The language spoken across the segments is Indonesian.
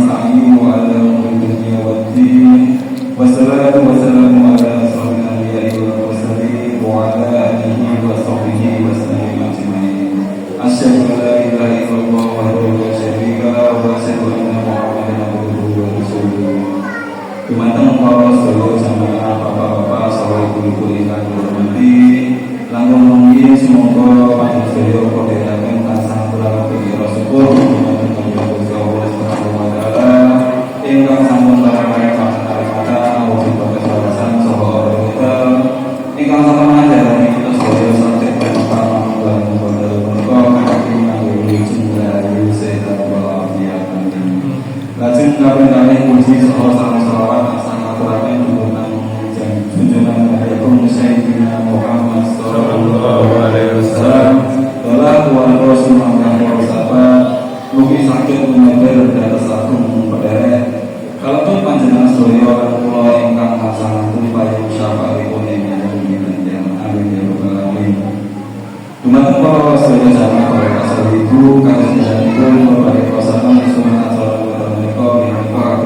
nasta'in wa ala umuri dunya waddin. Wassalatu wassalamu ala asrofil anbiya'i wal mursalin wa ala alihi wa sahbihi wa sallam ajma'in. Asyhadu an la ilaha illallah wahdahu la syarika lahu wa asyhadu anna Muhammadan abduhu wa rasuluh. Dumateng para sedaya jamaah bapak-bapak saha ibu-ibu ingkang dirahmati, langkung rumiyin semoga panjenengan sedaya kadhetaken tansah kula puji syukur dumateng Gusti Allah Subhanahu wa taala ingkang sampun paring paring awuh bagas wawasan saha kita ingkang sampun ngajarani kita sedaya saking perkara lan modal menika kanthi nganggo jumlah sehat walafiat. Lajeng kaping puji saha salawat asal-asalaken dumateng junjungan Nabi Sayyidina Muhammad sallallahu alaihi wasallam. Dalam keluarga semangat sahabat, mugi saged menyebut dados agung pederek. Kalebet panjenengan sedaya lan kula ingkang nglaksanaken payu syafaatipun ing dinten amin ya rabbal alamin. Dumateng para sedaya jamaah para asal ibu kados sedaya berbagai pasangan sunat salat menika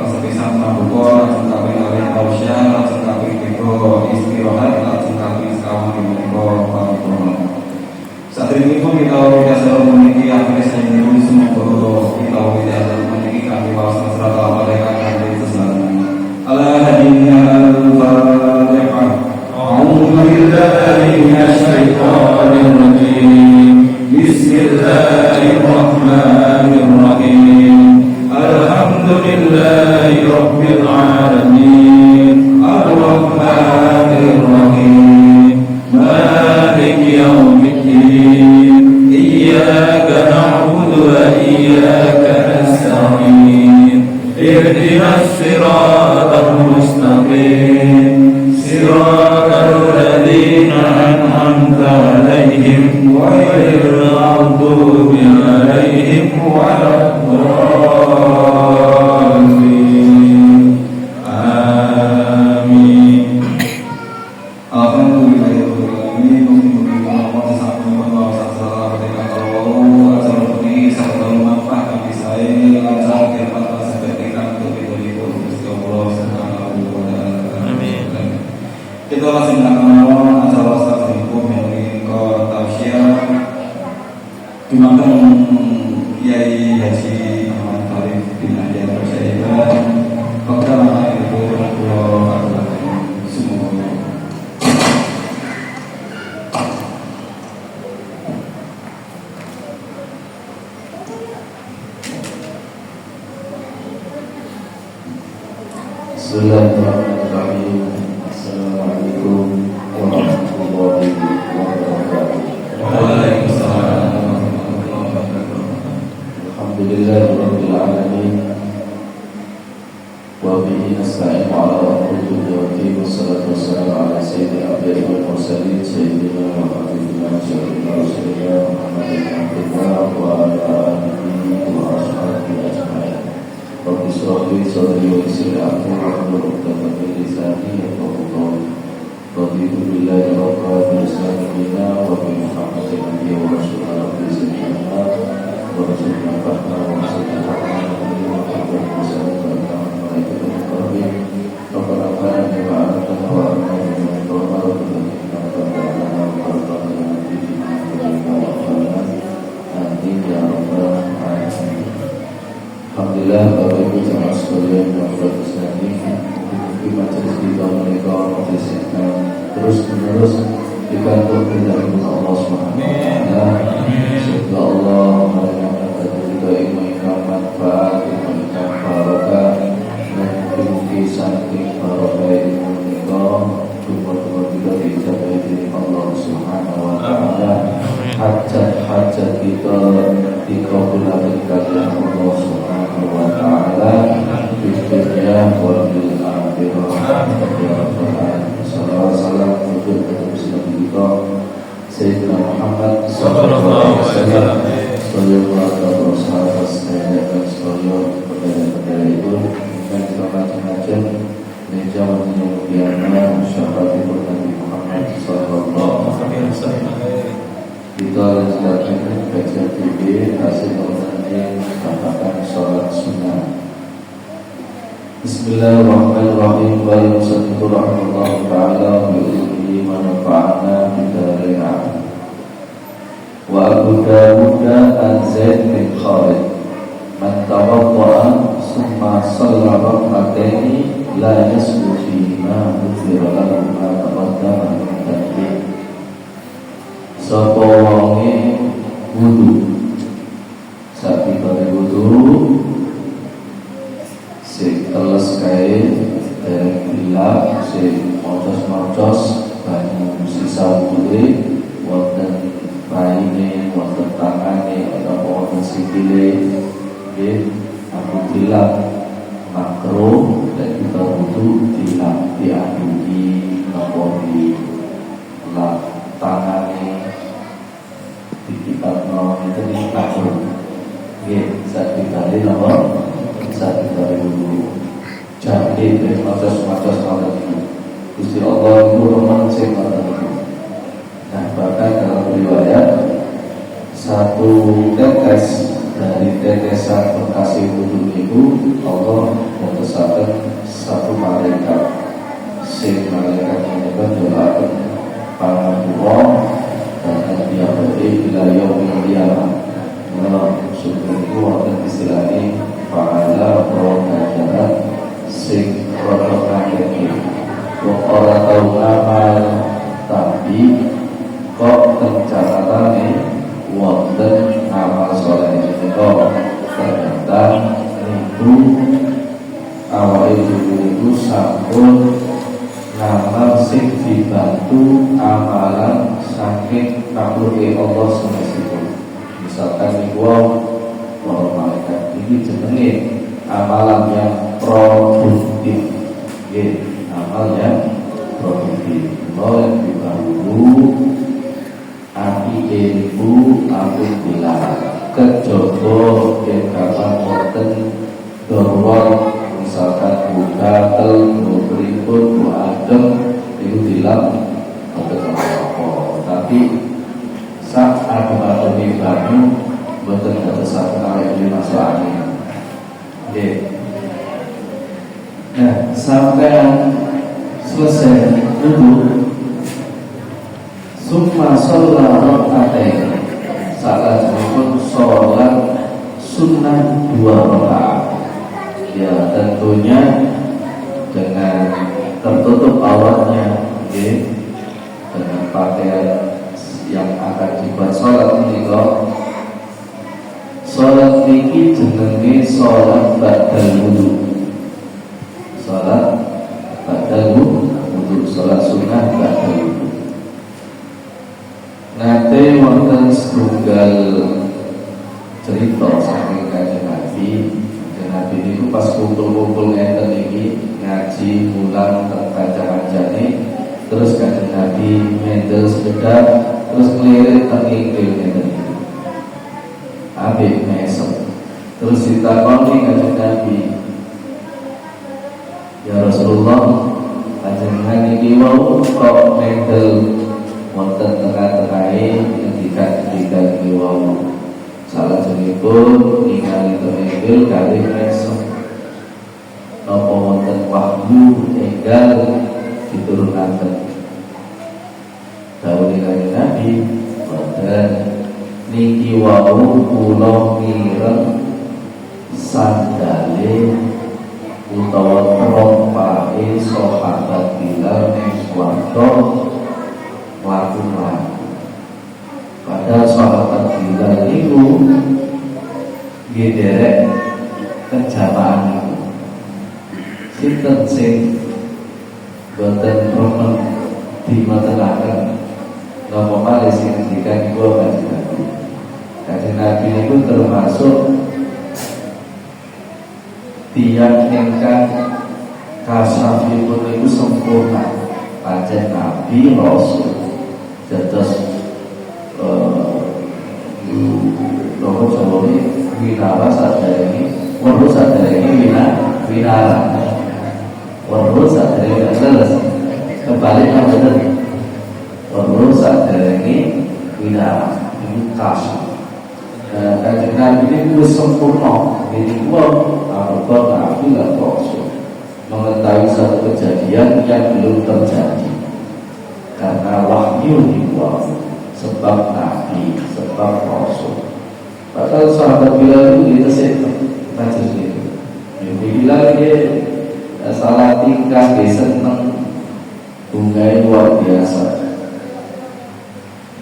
sepisan pambuka kaping kalih tausiah lajeng kaping tiga istirahat lajeng kaping sekawan menika paripurna. Saderengipun kita wiwitaken meniki akhir sampun semoga kita wiwitaken meniki kanthi wawasan surat al-Fatihah kanthi sesarengan. Ala hadina al-Fatihah. A'udzu billahi minasy syaithanir rajim. Bismillahirrahmanirrahim. Alhamdulillahi rabbil alamin. Ar-Rahmanir Rahim. Maliki yaumiddin. Iyyaka na'budu wa iyyaka nasta'in. Ihdinas siratal mustaqim. Siratal ladzina an'amta 'alaihim ghairil maghdubi 'alaihim waladdallin. Amin. Alhamdulillahirrahmanirrahim. Mugi-mugi sampun pawasan salat dening Allah asal-asali sarta lumampah kami sae lan saged patos saged ingkang tuwin-tuwin Gusti Allah Subhanahu wa taala. Amin. Kita laksanakan acara satripun menika tausiah dumateng Kiai Haji Ahmad Arif bin Ahmad Rasyidin. Pertama itu kula aturaken semoga Bismillahirrahmanirrahim. Assalamualaikum warahmatullahi wabarakatuh. Waalaikumsalam warahmatullahi wabarakatuh. Alhamdulillahirabbil alamin. Wa bihi nasta'inu ala umuri dunya waddin. Wassalatu wassalamu ala sayyidil anbiya'i wal mursalin sayyidina wa habibina rasulina Muhammadin abdillah wa ala alihi wa ashabihi ajma'in. Rabbi shrah li sadri wa yassir li amri wahlul 'uqdatam min lisani yafqahu qawli. Raditu billahi rabban wa islami dinan wa bi Muhammadin nabiyyan wa rasulan rabbi zidna wa rasulna fahma wa rasulna fahma wa qadar masalatu al-malaikatu al-muqarrabin rabbana fa'alna bima aradna wa amrna bima tawalla wa rabbana wa rabbana amin ya rabbal alamin. Alhamdulillah, Bapak Ibu jamaah sekalian yang berbahagia, mungkin majelis kita menika menghasilkan terus menerus dibantu dari Allah Subhanahu wa taala. Semoga Allah memberikan kita ilmu manfaat, ilmu barokah, dan mungkin saking barokah ilmu menika cuma kita dijaga dari Allah Subhanahu wa taala. Hajat-hajat kita dikabulkan kalian Allah Subhanahu wa taala di dunia wal akhirah. Ya rabbal alamin. Sallallahu alaihi wasallam Sayyidina Muhammad sallallahu alaihi wasallam. Sallallahu sahabat dan sallallahu kepada itu dan macam-macam meja menyediakan syafaat Nabi Muhammad sallallahu alaihi wasallam. Kita lanjutkan kajian TV hasil pengantin katakan sholat sunnah Bismillahirrahmanirrahim. Wa yusallimu rahmatullahi ta'ala wa yusallimu wa nafa'ana bidariha. Wa Abu Dawud an Zaid bin Khalid man tawadda'a summa shalla rak'ataini la yaslu fihima ghufira lahu ma taqaddama min dhanbi. Sapa wonge wudu sakwise wudu sing teles kae dereng bilak sing mocos-mocos banyu sisa wuduhe wonten raine wonten tangane utawa wonten sikile nggih aku bilak makro dan kita wudu bilak diadui napa di lah tangane di kitab no itu di makro nggih sak dibali napa saat kita dulu jadi dari macam-macam hal itu Gusti Allah itu memang sifat itu. Nah bahkan dalam riwayat satu tetes dari tetesan bekasi wudhu itu Allah meneteskan satu malaikat sing malaikat menyebut doa pangapunten dan dia beri wilayah yang Allah subhanahu wa ta'ala istilahnya fa'ala rokajarat sing rokajarat orang tahu amal tapi kok tercatatannya wonten amal soleh itu ternyata itu awal itu sampun ngamal sing dibantu amalan saking kabulke Allah semestinya. Misalkan iku malaikat ini jenenge amalan yang produktif, amal yang produktif. Mulai dahulu api ilmu aku bilang kejobo yang kapan wonten dorong misalkan buka berikut adem itu bilang apa tapi saat ada banyu betul ada satu kali di masa angin. Nah sampai selesai duduk summa sholat rakaatain saat pun sholat sunnah 2 rakaat ya tentunya dengan tertutup auratnya dengan pakaian yang akan dibuat sholat ini kok sholat niki jenenge sholat ba'dal wudu sholat ba'dal wudu sholat sunnah ba'dal wudu nanti wonten setunggal cerita saking Kanjeng Nabi itu pas kumpul-kumpul ngeten iki ngaji mulang kanca-kancane terus Kanjeng Nabi mendel sepeda terus ngelirik tengikil ngeten iki ambek mesem terus ditakoni Kanjeng Nabi ya Rasulullah Kanjeng Nabi wau kok mendel wonten tengah-tengahe ngendikan wau salah jenipun ningali tengikil kalih mesem napa wonten wahyu enggal diturunaken dawuh Kanjeng Nabi wonten niki wau kula mireng sandale utawa trompae sahabat Bilal ning swarga mlaku-mlaku padahal sahabat Bilal itu derek kejamaan itu sinten sing boten remen dimatelaken napa malih sing ngendikan iku Kanjeng Nabi itu termasuk tiang ingkang kasafipun itu sempurna pancen Nabi Rasul dados Loko Jawa ini winara sadari waru sadari winara waru sadari jelas kembali yang benar waru sadari winara ini kasih Kanjeng Nabi ini sempurna ini gua apa Nabi lah Rasul mengetahui satu kejadian yang belum terjadi karena wahyu dibuat, sebab nabi, sebab rasul. Padahal sahabat Bilal itu ditesit tajus itu. Bilal dia salah tingkah, dia seneng bungai luar biasa.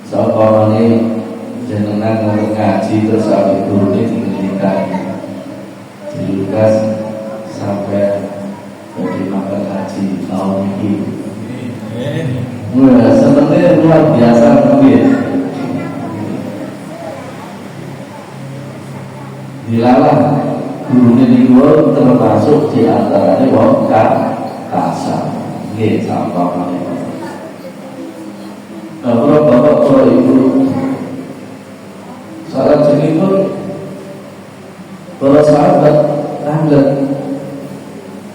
Soalnya ini jenengan ngomong ngaji terus habis turunnya dihentikan, dilukas sampai bagi makan haji tahun ini. Wah, senengnya luar biasa mungkin. Dilalah gurunya di luar termasuk di antaranya wong kasar, nggih sampamane. Bapak ibu, salah jenipun para sahabat tanglet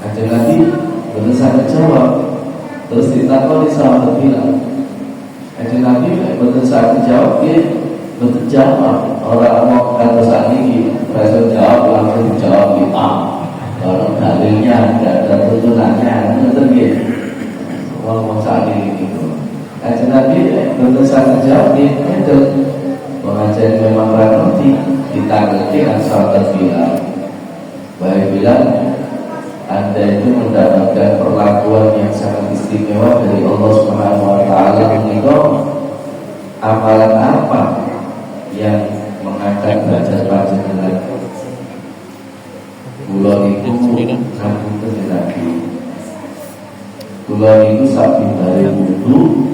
ada Nabi bener saged jawab, terus ditakoni sahabat bilang ada Nabi bener saged jawab, dia bener jawab. Orang mau kata saat ini Rasul jawab langsung dijawab kita. Kalau dalilnya tidak ada tuntunannya, betul gitu. Mau saat ini gitu. Kajian Nabi betul saat jawab itu pengajian memang ranti ditanggapi dengan sahabat bilang, baik bilang Anda itu mendapatkan perlakuan yang sangat istimewa dari Allah Subhanahu Wa Taala. Menikah amalan apa yang mengangkat derajat panjenengan? Kula niku ngapunten Nabi. Kula niku sapi dari wudu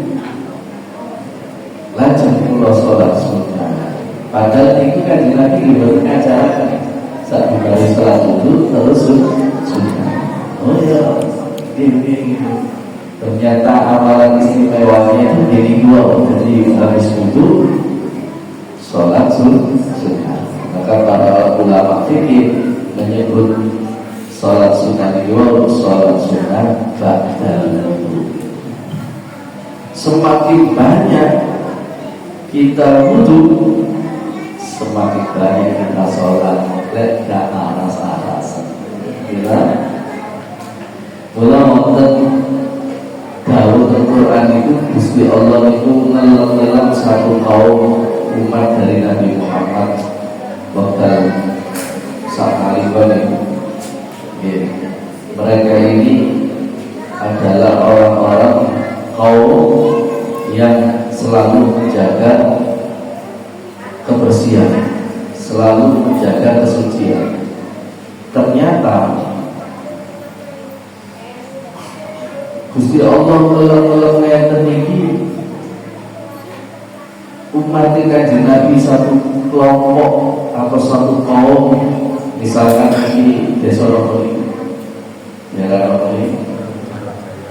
lajeng kula salat sunat. Padahal niku kanjeng Nabi mboten ngajaraken sapi dari salat wudu terus sunat. Oh ya, ini ternyata amalan istimewanya itu jadi dua. Jadi habis wudu sholat sunnah. Maka para ulama fikih menyebut sholat sunnah itu sholat sunnah ba'dal wudu. Semakin banyak kita wudu, semakin banyak kita sholat. Lek gak aras-arasan. Bila wonten dawuh Al-Quran itu Gusti Allah itu ngelem-ngelem satu kaum umat dari Nabi Muhammad bakal sakali banget. Mereka ini adalah orang-orang kaum yang selalu menjaga kebersihan, selalu menjaga kesucian. Ternyata Gusti Allah ngelem-ngelem ngeten iki umat Kanjeng Nabi satu kelompok atau satu kaum, misalkan di Desa Rokoli, daerah Rokoli,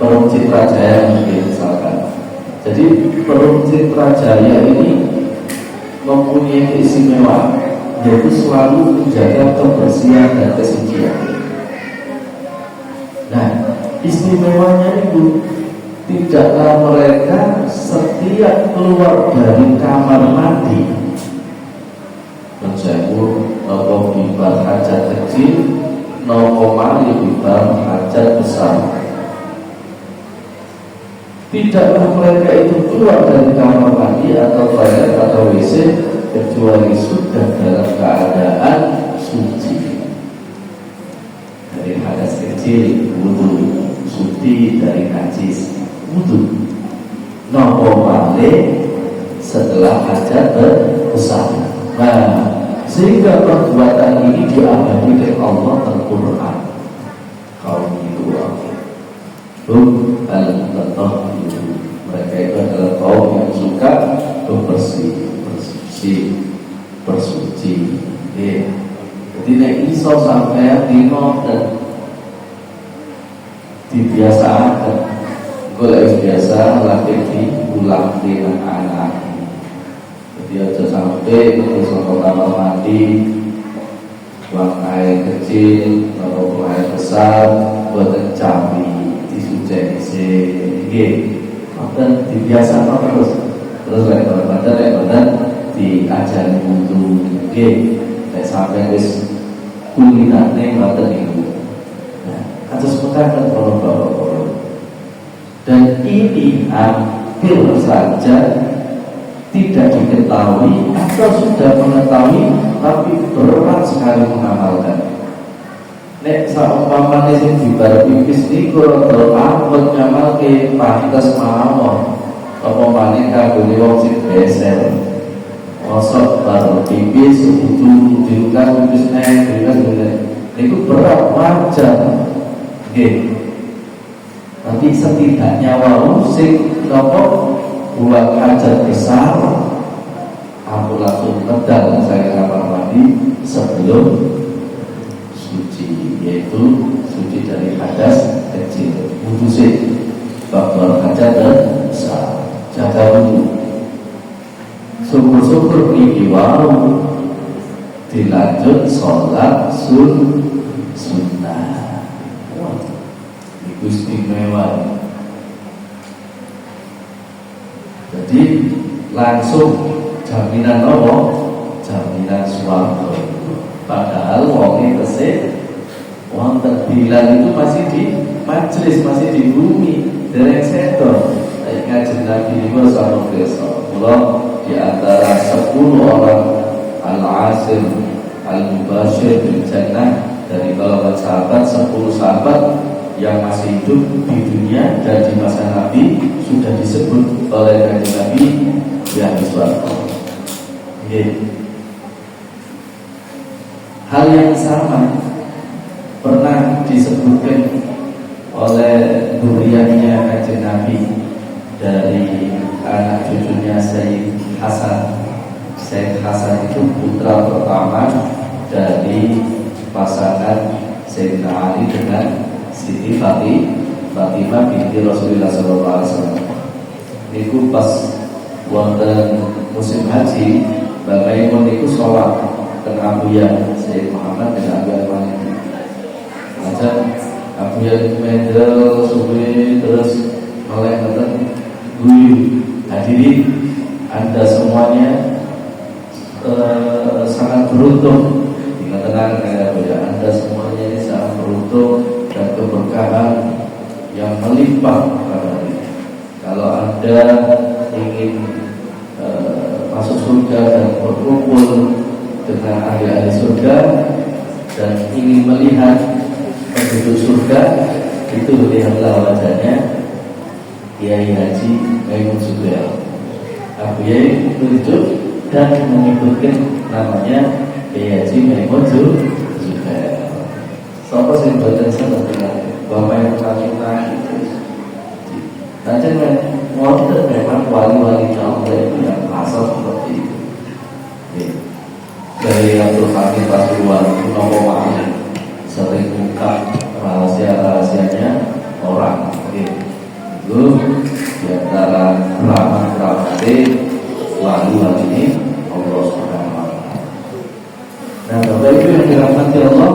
Perum Citrajaya mungkin misalkan. Jadi Perum Citrajaya ini mempunyai keistimewaan, yaitu selalu menjaga kebersihan dan kesucian. Nah, istimewanya itu tidaklah mereka setiap keluar dari kamar mandi menjauh nopo bibar hajat kecil, nopo mali bibar hajat besar. Tidaklah mereka itu keluar dari kamar mandi atau toilet atau WC kecuali sudah dalam keadaan suci dari hadas kecil, wudu, suci dari najis, wudu, nopo male setelah hajat besar. Nah, sehingga perbuatan ini diabadi oleh Allah Al-Quran. Kaum itu mereka itu adalah kaum yang suka bersuci. Jadi nek iso sampai dino dan dibiasakan, golek biasa latih diulang dengan anak. Jadi aja sampai terus kamar mandi buang air kecil atau buang air besar buat campur disuci dan dibiasakan terus lek badan diajari wudu lek sampai wis kulinane ngoten niku. Nah, kados mekaten para Dan ini hampir saja tidak diketahui atau sudah mengetahui tapi berat sekali mengamalkan. Nek saumpamane sing dibar pipis niku rada angkut ngamalke pantes mawon. Apa maneh kanggo wong sing beser. Mosok bar pipis kudu diulang pipis niku berat wajar. Nggih. Tapi setidaknya wau sing napa buat hajat besar, aku langsung medal saya kamar mandi sebelum suci, yaitu suci dari hadas kecil, wudu sih, bakal hajat besar, jaga wudu. Syukur-syukur ini wau dilanjut sholat sunnah. Wah, itu istimewa. Jadi langsung jaminan apa? Jaminan swarga. Padahal wong tesih wonten Bilal itu masih di majelis, masih di bumi, dereng sedo. Ngajen Nabi niku sallallahu alaihi wasallam di antara 10 orang al-ashir al-mubashir bil jannah dari kalangan sahabat, 10 sahabat yang masih hidup di dunia dan di masa Nabi sudah disebut oleh Nabi yang swarga. Hal yang sama pernah disebutkan oleh duriannya Kanjeng Nabi dari anak cucunya Sayyid Hasan. Sayyid Hasan itu putra pertama dari pasangan Sayyidina Ali dengan Siti Fatimah binti Rasulullah SAW. Niku pas wonten musim haji, bapakipun niku sholat teng Abuya Sayyid Muhammad dengan Abu Aiman. Macam Abuya medel suwi terus oleh ngoten guyu. Hadirin, Anda semuanya sangat beruntung. Tenang ya, Anda semuanya ini sangat beruntung dan keberkahan yang melimpah pada ini. Kalau Anda ingin masuk surga dan berkumpul dengan ahli-ahli surga dan ingin melihat penduduk surga, itu lihatlah wajahnya Kiai Haji Maimun Zubair. Abu Yai tunjuk dan menyebutkan namanya Kiai Haji Maimun Zubair. Siapa sih badan sama dengan bapak yang melakukan itu? Nanti memang wali-wali jauh yang asal seperti itu. Dari Abdul Hamid Pasuruan itu nomor sering buka rahasia-rahasianya orang. Itu diantara keramat-keramat wali-wali ini Allah Subhanahu wa Ta'ala. Nah, Bapak Ibu yang dirahmati Allah,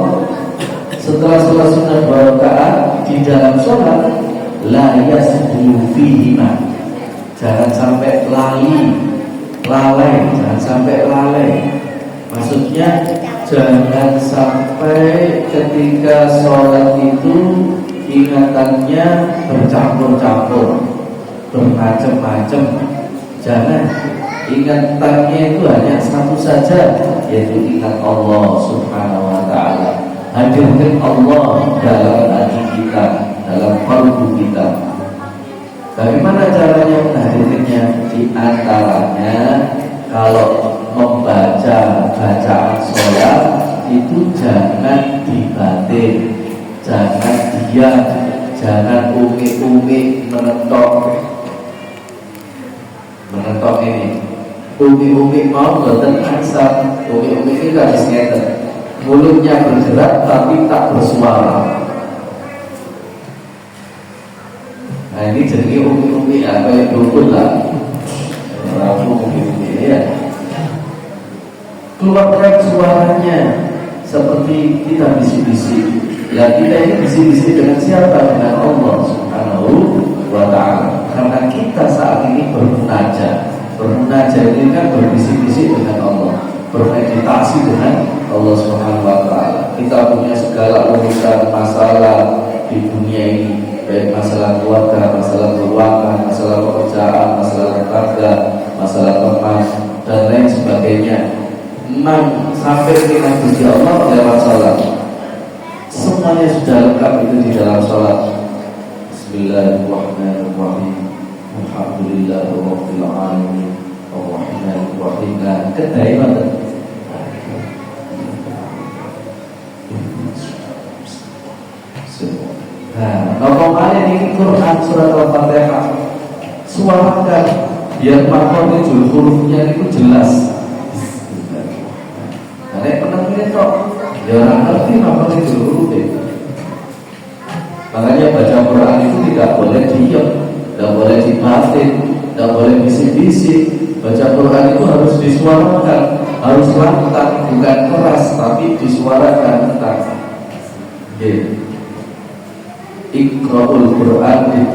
setelah sholat sunnah 2 rakaat di dalam sholat la yasjudu fihima, jangan sampai lalai, jangan sampai lalai. Maksudnya jangan sampai ketika sholat itu ingatannya bercampur-campur, bermacam-macam. Jangan, ingatannya itu hanya satu saja, yaitu ingat Allah Subhanahu wa Ta'ala. Hadirkan Allah dalam hati kita, dalam kalbu kita. Bagaimana caranya menghadirkannya? Di antaranya kalau membaca bacaan sholat itu jangan dibatin, jangan diam, jangan umi-umi menentok ini. Umi-umi mau boten asam, umi-umi ini harus ngeten. Mulutnya bergerak tapi tak bersuara. Nah ini jadi umi-umi apa yang dukun lah. Umi-umi ya. Keluarkan suaranya seperti kita bisik-bisik. Ya kita ini bisik-bisik dengan siapa? Dengan Allah Subhanahu wa Ta'ala. Karena kita saat ini bermunajat ini kan berbisik-bisik dengan Allah, bermeditasi dengan Allah Subhanahu wa Ta'ala. Kita punya segala urusan masalah di dunia ini, baik masalah keluarga, masalah keuangan, masalah pekerjaan, masalah tetangga, masalah teman dan lain sebagainya. Sampai kita puji Allah lewat sholat, semuanya sudah lengkap itu di dalam sholat. Bismillahirrahmanirrahim. Alhamdulillahirabbil alamin. Arrahmanirrahim. Kedai mana? Nah, nopo ini Quran surat Al-Fatihah suarakan biar makhluk hurufnya itu jelas. Karena pentingnya kok ya orang ngerti makhluk hurufnya. Makanya baca Quran itu tidak boleh diam, tidak boleh dibatin, tidak boleh bisik-bisik. Baca Quran itu harus disuarakan, harus lantang, bukan keras, tapi disuarakan lantang. Iqra'ul Quran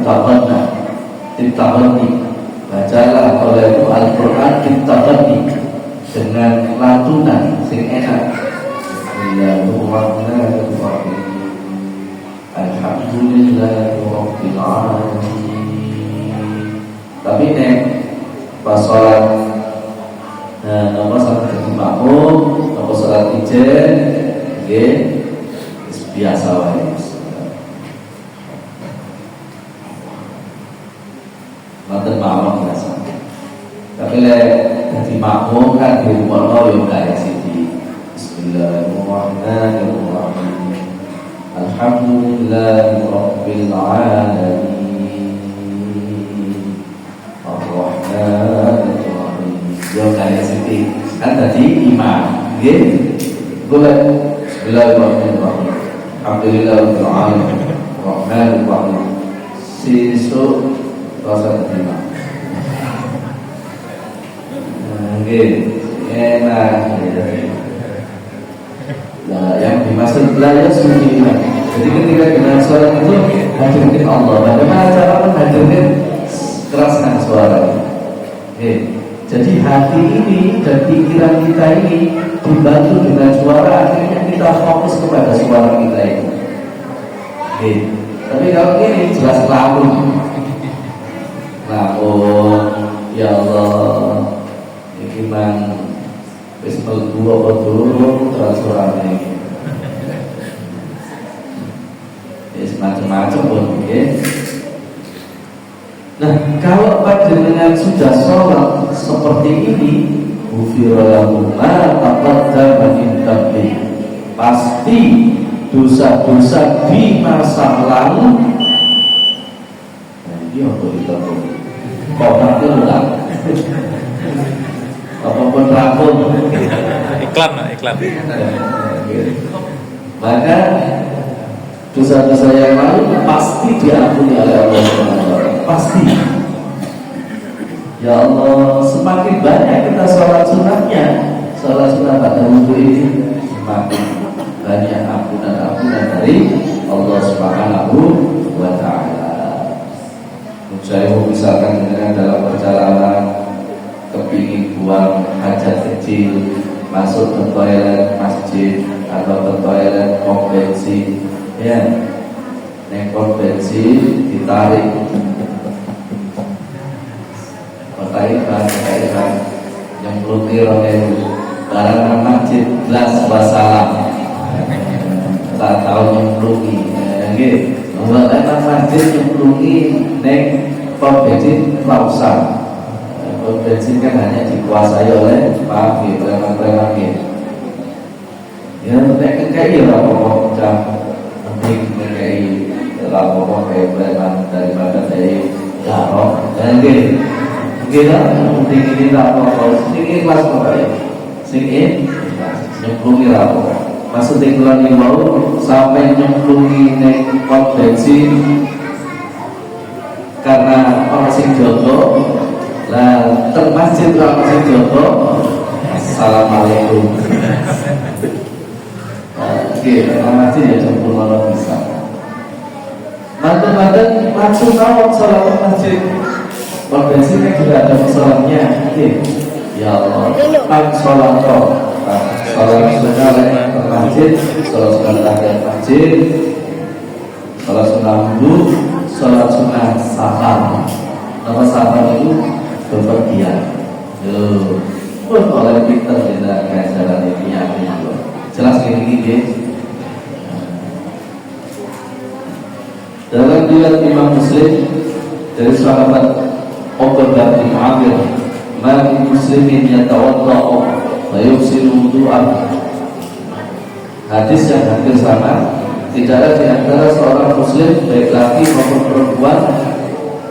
ditabani. Bacalah oleh Al-Quran ditabani dengan lantunan sing enak. Bismillahirrahmanirrahim. Alhamdulillahirabbil alamin. Tapi nek pas sholat nomor salat jadi makmum, nomor sholat ijen, biasa wae. Mantan mawon biasa. Tapi lek dadi makmum kan di rumah yo gak siji. Bismillahirrahmanirrahim. Alhamdulillahirabbil alamin. Arrahmanirrahim. Yo gak siji. Kan tadi imam, nggih. Boleh. Bismillahirrahmanirrahim. Alhamdulillahirabbil alamin. Arrahmanirrahim. Sesuk rasa terima. Enak. Nah, yang dimaksud belajar sendiri. Jadi ketika dengan suara itu hadirkan Allah. Bagaimana cara menghadirkan keraskan suara? Jadi hati ini dan pikiran kita ini dibantu dengan suara, akhirnya kita fokus kepada suara kita itu. Tapi kalau ini jelas lalu. Ya Allah, ini mang wis mlebu apa durung transurane. Ya semacam-macam pun nggih. Nah, kalau panjenengan sudah sholat seperti ini, ghufira lahu ma taqaddama min dhanbi. Pasti dosa-dosa di masa lalu. Nah, ini apa itu? Kok nanti ulang? Apapun rakun iklan. Maka dosa-dosa yang lalu pasti diampuni oleh Allah SWT. Pasti. Ya Allah, semakin banyak kita sholat sunatnya, sholat sunat pada wudhu ini, semakin banyak ampunan dari Allah Subhanahu wa Ta'ala. Saya misalkan dengan dalam perjalanan kepingin buang hajat kecil, masuk ke toilet masjid atau ke toilet pom bensin, ya, naik pom bensin ditarik, kaitan yang melukir oleh barang masjid gelas wassalam, tak tahu yang melukir, membuat masjid yang melukir naik pom bensin lausan. Pom bensin kan hanya dikuasai oleh preman-preman. Ya, nek kei ora apa-apa, penting kei ora apa-apa kayak preman daripada dari garong. Dan nggih, penting ini ora apa-apa, sing ikhlas pokoke. Sing nyemplungi ora apa-apa. Maksudnya kalau ini mau sampai nyemplungi nek pom bensin karena orang sing jogo lah termasjid orang sing jogo. Assalamualaikum. Oke, masjid ya campur malam bisa. Mantan-mantan langsung nawak sholat masjid. Pom bensinnya juga ada masalahnya. Oke, ya Allah, kan sholat kok. Sholat sunnah lewat masjid, sholat sunnah tahiyat masjid, sholat sunnah wudhu, sholat sunnah safar. Nama safar itu bepergian. Pun oleh kita tidak ajaran ini jelas ini dia. Dalam riwayat Imam Muslim dari sahabat Uqbah bin Amir, "Man muslimin yatawadda'u wa yuhsinu wudu'ah." Hadis yang hampir sama. Tidaklah di antara seorang muslim baik laki maupun perempuan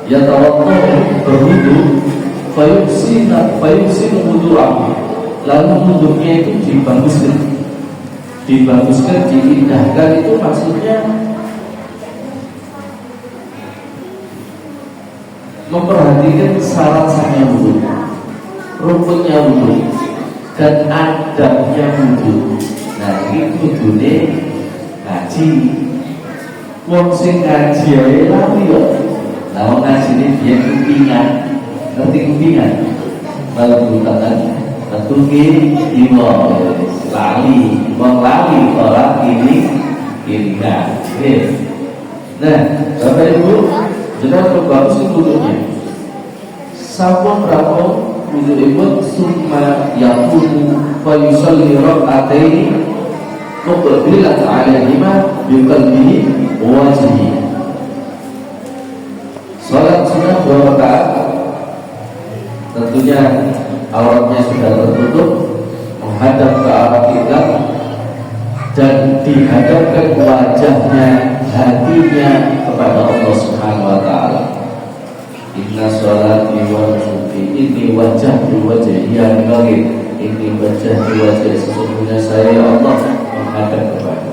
yatawadda'u berwudu fa yuhsinu wudu'ah, lalu wudunya itu dibaguskan, diindahkan. Itu maksudnya memperhatikan syarat-syaratnya wudu, rukunnya wudu, dan adabnya wudu. Nah, ini wudune ngaji. Wong sing ngaji ae lali yo. Nah, wong ngaji ini dia kupingan, ngerti kupingan. Baru tangan, betul iwo lali, wong lali orang ini kan. Nah, Bapak Ibu, jelas bagus itu wudhunya. Sampun berapa wudhu ikut summa yaqumu fa yusalli rak'ataini muqbilan 'alaihima bi qalbihi wa wajhihi. Salat sunnah 2 rakaat, tentunya auratnya sudah tertutup, menghadap ke arah kiblat dan dihadapkan wajahnya, hatinya kepada Allah Subhanahu wa taala. Inna sholati wa nusuki inni wajjahtu wajhiya lillaahi, inni wajjahtu wajhi, sesungguhnya saya Allah menghadap kepada.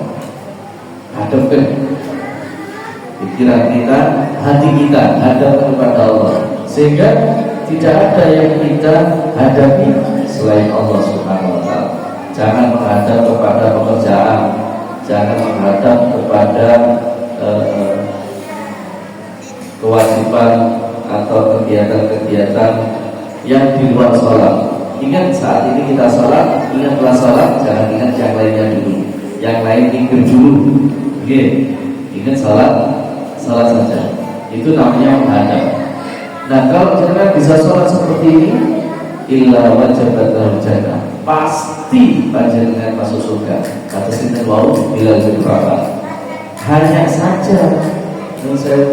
Hadapkan pikiran kita, hati kita hadap kepada Allah, sehingga tidak ada yang kita hadapi selain Allah Subhanahu wa taala. Jangan menghadap kepada pekerjaan, jangan menghadap kepada kewajiban atau kegiatan-kegiatan yang di luar sholat. Ingat saat ini kita sholat, ingatlah sholat, jangan ingat yang lainnya dulu. Yang lain ingat dulu. Oke, ingat sholat saja. Itu namanya menghadap. Nah, kalau kita bisa sholat seperti ini, illa wajabat lahul jannah, pasti panjenengan masuk surga. Kata sinten wau bila berapa. Hanya saja saya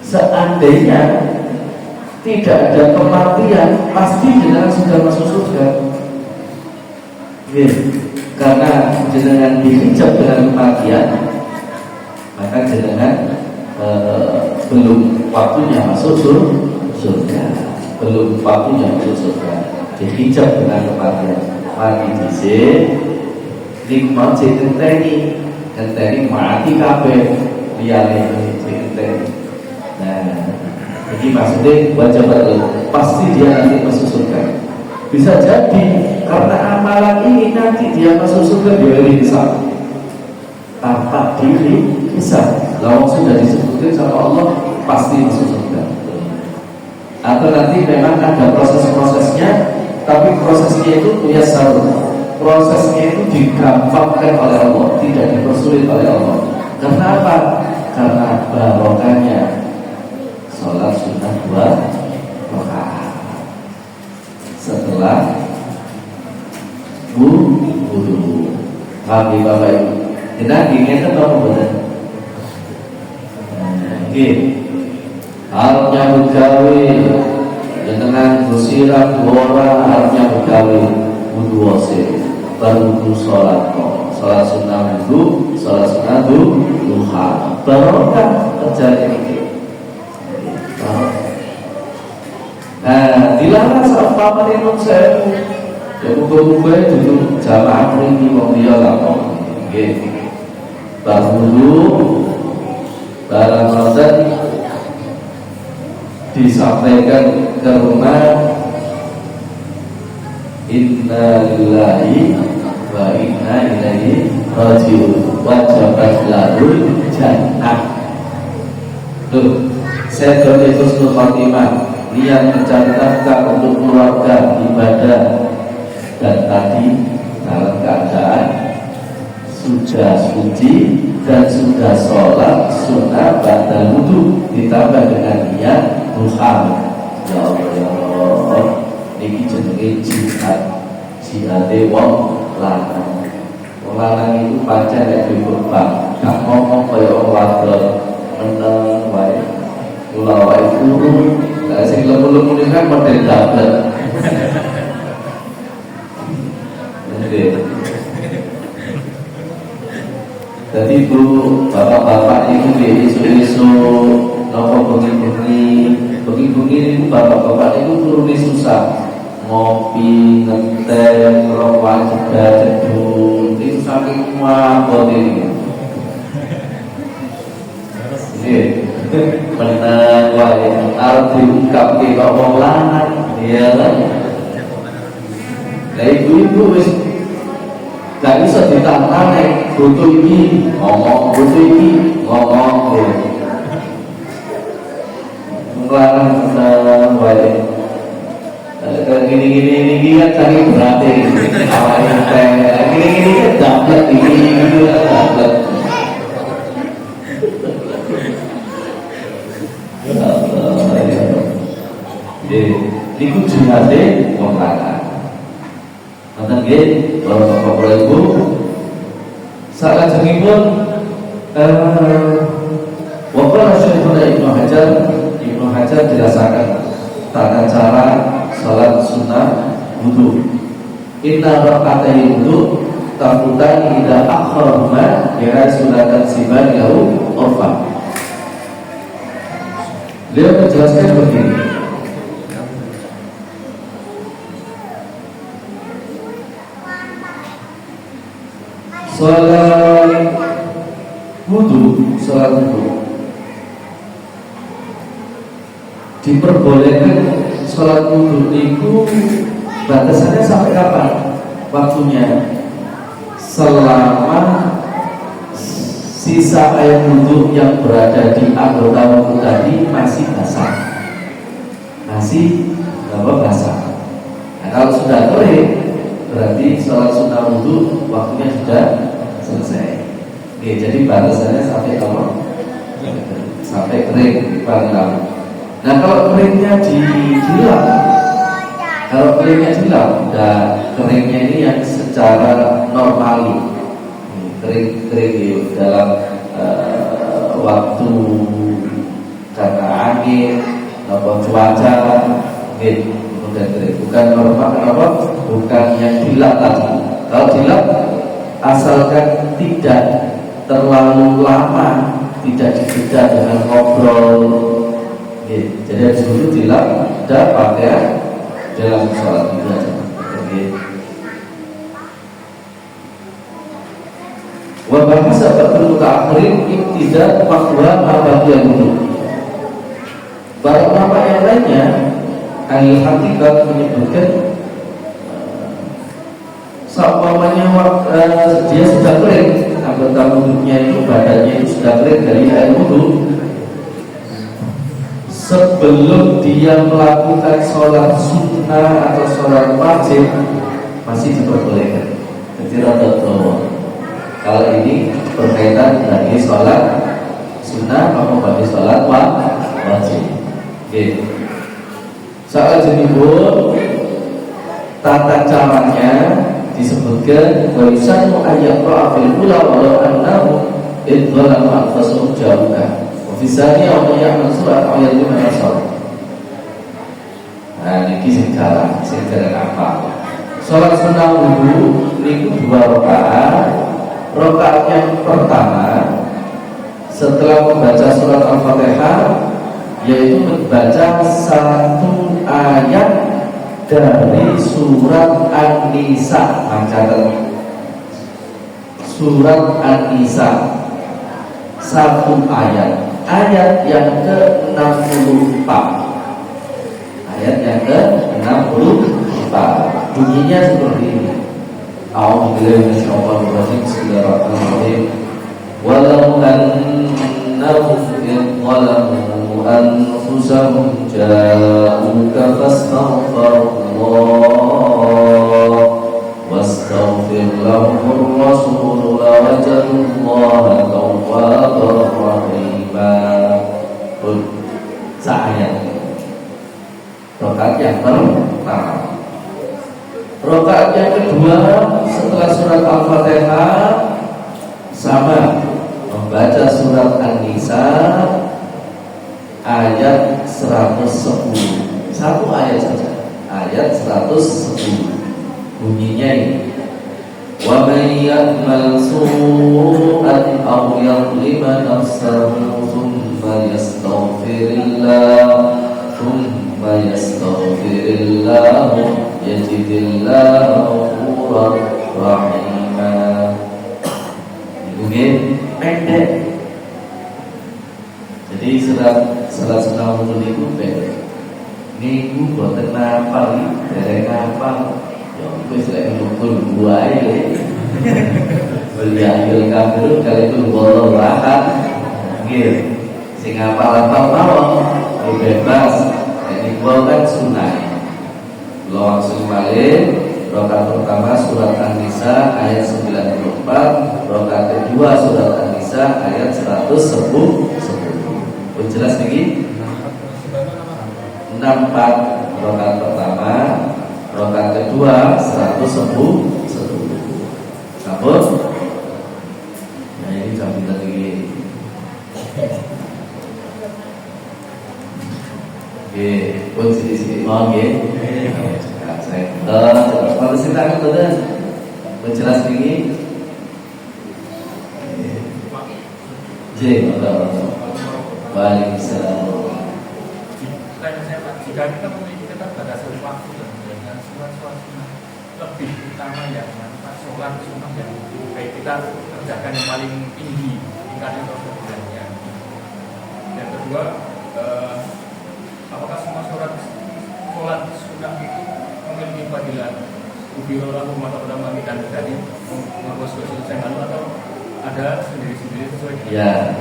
seandainya tidak ada kematian, pasti jenengan sudah masuk surga. Karena jenengan dihijab dengan kematian, maka jenengan belum waktunya masuk surga, belum waktunya masuk surga. Dihijab dengan kematian, mati dhisik, nikmat ngenteni mati kabeh liyane ngenteni. Nah, ini maksudnya wajib betul, pasti dia nanti masuk surga. Bisa jadi karena amalan ini nanti dia masuk surga dia bisa tanpa diri bisa. Lalu sudah disebutkan sama Allah pasti masuk surga. Atau nanti memang ada proses-prosesnya, tapi prosesnya itu punya syarat. Prosesnya itu digampangkan oleh Allah, tidak dipersulit oleh Allah. Kenapa? Karena barokahnya sholat sunnah 2 rakaat setelah wudu. Kami Bapak Ibu, kita ingin atau benar? Harusnya bergawe dengan bersirat orang, harusnya bergawe wudu wase, baru wudu sholat sunnah wudu, sholat sunnah duha, barokah terjadi. Nah, dilarang sama paman Imam saya. Ya buka-buka itu jamaah ini wong dia lah kok. Nggih. Bar wudu, barang Ramadan disampaikan ke rumah. Inna lillahi wa inna ilaihi raji'un. Wajabat lahul jannah. Tuh, saya dari Husnul Khotimah, niat mencari nafkah untuk keluarga, ibadah, dan tadi dalam keadaan sudah suci dan sudah sudah sholat sunnah ba'dal wudu ditambah dengan niat duha. Ya Allah ya Allah, niki jenenge jihade wong lanang. Wong lanang itu pancen nek dikurban gak ngomong kaya wong wadon meneng wae. Kula wae turun, lha sing lemu-lemu iki kan model double. Jadi itu bapak-bapak itu isu-isu nopo bengi-bengi itu bapak-bapak itu turunnya susah, ngopi, ngeteh, rokok, jeda, jedul, itu saking mabot ini. Benar, wah ini harus diungkap ke ngomong lanang, ya kan? Nah ibu-ibu wis gak bisa ditantang butuh ini ngomong, butuh ini ngomong. Melarang benar, wah gini kan cari berarti awalnya gini kan dapat ini dapat. Iku jihade wong lanang. Ngoten nggih, Bapak Ibu. Salajengipun waqala Syekhuna Ibnu Hajar dirasakan tata cara salat sunnah wudu. Inna raqatai wudu tafutan ida akharma kira sunatan siban yahu orfa. Beliau menjelaskan begini. Salat wudu diperbolehkan. Salat wudu itu batasannya sampai kapan? Waktunya selama sisa air wudu yang berada di anggota wudu tadi masih basah, basah. Nah, kalau sudah kering berarti sholat sunnah wudu waktunya sudah selesai. Oke, jadi batasannya sampai kalau sampai kering paling lama. Nah kalau keringnya dilap, dan keringnya ini yang secara normal, kering dalam waktu karena angin atau cuaca, gitu. Bukan normal, kenapa? Bukan yang dilap tadi. Kalau dilap, asalkan tidak terlalu lama, tidak dijeda dengan ngobrol. Jadi dulu dilap, dan pakai dalam sholat juga. Wabah sahabat bermutakhirin tidak makwa abadiyah dulu. Para ulama yang lainnya ahli hakikat menyebutkan seumpamanya dia sudah kering, anggota wudhunya itu badannya itu sudah kering dari air wudhu, sebelum dia melakukan sholat sunnah atau sholat wajib masih diperbolehkan. Jadi rada tua. Kalau ini berkaitan dengan sholat sunnah atau bagi sholat wajib. Gitu. Saat jenibun tata caranya disebutkan waisanmu ayat ra'afil ula walau annahu idhalamu anfasuhum jauhkan wafisani awalnya surat ayat 5 nasar. Nah ini sejarah apa? Sholat sunnah wudu itu 2 rakaat. Rakaat yang pertama setelah membaca surat Al-Fatihah yaitu membaca 1 ayat dari surat An-Nisa. Surat An-Nisa 1 ayat yang ke-64. Ayat yang ke-64 bunyinya seperti ini. A'udzubillahi minasyaitonir rajim. Bismillahirrahmanirrahim. Walau annahum zalamu anfusahum ja'uka fastaghfirullah wastaghfir lahumur rasul lawajadullaha tawwaba tawwabur rahima. Sa'ayat rakaat yang pertama. Rakaat yang kedua setelah surat Al-Fatihah sama membaca surat An-Nisa ayat 110. Satu ayat saja, ayat 110. Bunyinya ini: wa may ya'mal su'an aw yadhlima nafsahu thumma yastaghfirillah yajidillahu ghafurur rahima. Mungkin pendek. Jadi salat sunah wudu niku pendek. Niku boten nafal, dereng nafal. Ya wis lek ngumpul wae. Beliau kafir kali itu wallahu ahad. Nggih. Sing hafal-hafal mawon bebas. Ini gua kan sunah. Lo langsung balik. Rakaat pertama surat An-Nisa ayat 94, rakaat kedua surat An-Nisa ayat 110. Jelas lagi? 64 rakaat pertama, rakaat kedua 110. Sampun? Nah ini sambil lagi. Oke, pun sini mau nggih. Saya kalau cerita betul, menjelas ini. Waalaikumsalam. Jika kita memiliki keterbatasan waktu dengan sholat sunnah lebih utama yang sholat sunnah yang baik kita kerjakan yang paling tinggi tingkatnya atau kemudiannya. Yang kedua, apakah semua sholat sunnah itu memiliki fadilah ubirolah umat ulama dan tadi mengurus selesai lalu atau ada sendiri-sendiri sesuai dengan ya.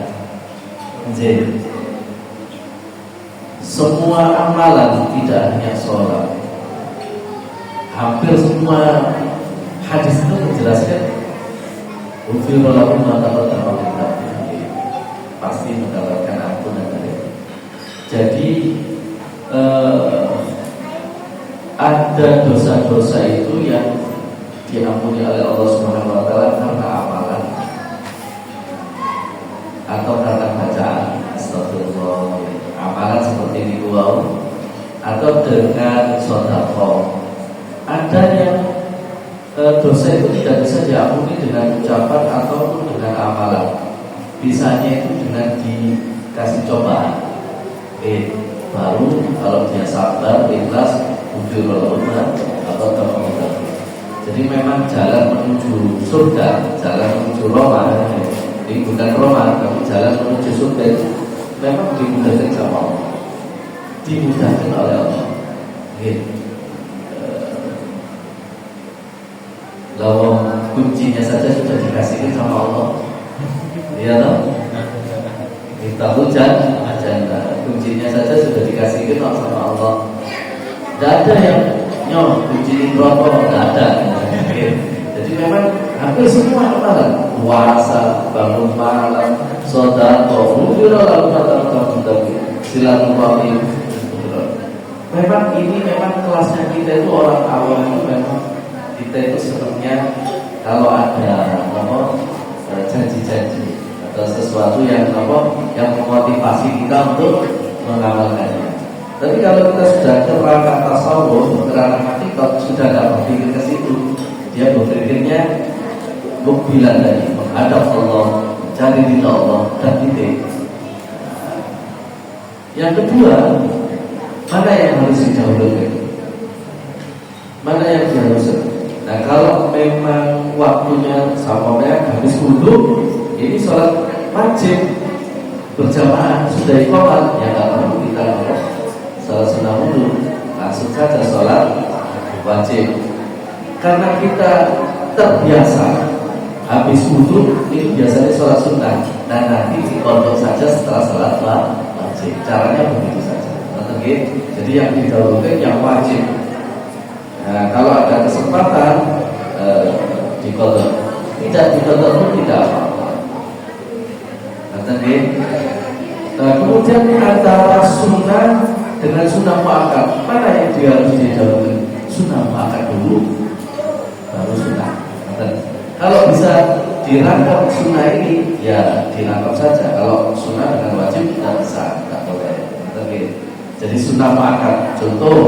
Semua amalan tidak hanya sholat, hampir semua hadis itu menjelaskan ubirolah umat ulama pasti mendapatkan ampunan dari. Jadi ada dosa-dosa itu yang diampuni oleh Allah Subhanahu wa taala karena amalan atau karena bacaan astagfirullah, amalan seperti ini atau dengan sedekah. Ada yang dosa itu tidak bisa diampuni dengan ucapan ataupun dengan amalan. Bisanya itu dengan dikasih cobaan. Baru kalau dia sabar, ikhlas, ujur atau terhormat. Jadi memang jalan menuju surga, jalan menuju Roma, ini bukan Roma, tapi jalan menuju surga itu memang dimudahkan sama Allah, dimudahkan oleh Allah. Lawang kuncinya saja sudah dikasihkan sama Allah. Iya toh? Kita hujan, kuncinya saja sudah dikasihkan sama Allah. Tidak ada yang kunci rokok, tidak ada. Jadi memang hampir semua amalan, puasa, bangun malam, sedekah, silaturahim. Memang ini kelasnya kita itu orang awam itu memang kita itu sebenarnya kalau ada janji-janji atau sesuatu yang memotivasi kita untuk mengamalkannya. Tapi kalau kita sudah kerangka tasawuf, kerangka hakikat, sudah tidak berpikir ke situ, dia berpikirnya mukbilan tadi, menghadap Allah, cari ridha Allah dan titik. Yang kedua, mana yang harus didahulukan? Mana yang diharuskan? Nah, kalau memang waktunya sampai habis wudu, ini sholat wajib berjamaah sudah iqamah, ya nggak perlu kita sholat sunah wudu, langsung saja sholat wajib. Karena kita terbiasa habis wudu ini biasanya sholat sunnah, dan nanti dikontrol saja setelah sholat wajib. Caranya begitu saja. Jadi yang didahulukan yang wajib. Nah, kalau ada kesempatan dikodok, tidak dikodok pun tidak apa-apa. Nah, kemudian antara sunnah dengan sunnah muakkad, mana yang dia harus didahului? Sunnah muakkad dulu, baru sunnah. Kalau bisa dirangkap sunnah ini, ya dirangkap saja. Kalau sunnah dengan wajib tidak bisa, tidak boleh. Jadi sunnah muakkad, contoh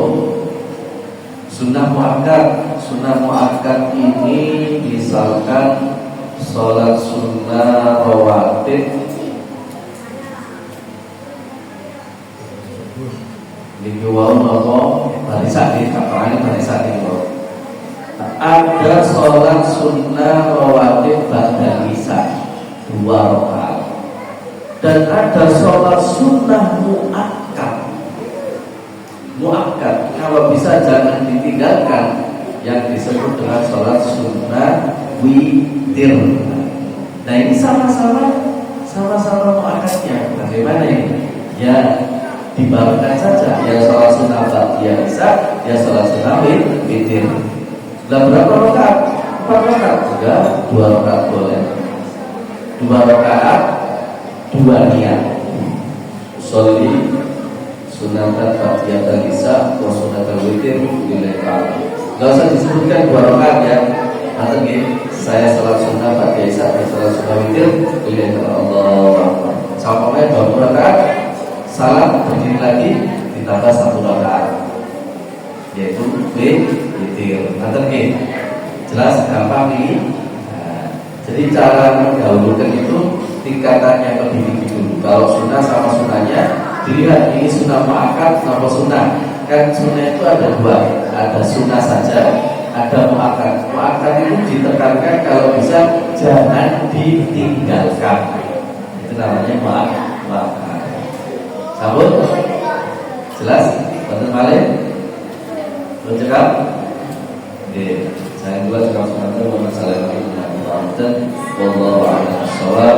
sunnah muakkad ini misalkan sholat sunnah rawatib. Niki wau napa barisan iki kapanane barisan iki. Ada sholat sunnah rawatib ba'da isya 2 rakaat. Dan ada sholat sunnah muakkad. Kalau bisa jangan ditinggalkan, yang disebut dengan sholat sunnah witir. Nah ini sama-sama muakkadnya. Bagaimana ini? Ya dibarengan saja, ya sholat sunnah ba'da isya, ya sholat sunnah witir. Dan berapa rakaat? 4 rakaat juga, 2 rakaat boleh. 2 rakaat, 2 niat. Sholli sunatan ba'da isya wa sunatan witir lillahi ta'ala. Enggak usah disebutkan 2 rakaat ya. Nanti saya salat sunnah ba'da isya, saya salat sunnah witir lillahi ta'ala. Allahu akbar. Sampai 20 rakaat, salat berdiri lagi ditambah 1 rakaat. Yaitu witir. Nanti jelas gampang ini. Nah, jadi cara mendahulukan itu tingkatannya lebih tinggi dulu. Kalau sunnah sama sunnahnya dilihat ini sunnah muakkad atau sunnah. Kan sunnah itu ada 2, ada sunnah saja, ada muakkad. Muakkad itu ditekankan kalau bisa jangan ditinggalkan. Itu namanya muakkad. Sabun? Jelas? Betul balik? Belum cekap? Oke, saya buat kalau sekarang itu masalah ini dan wallahu a'lam bishawab.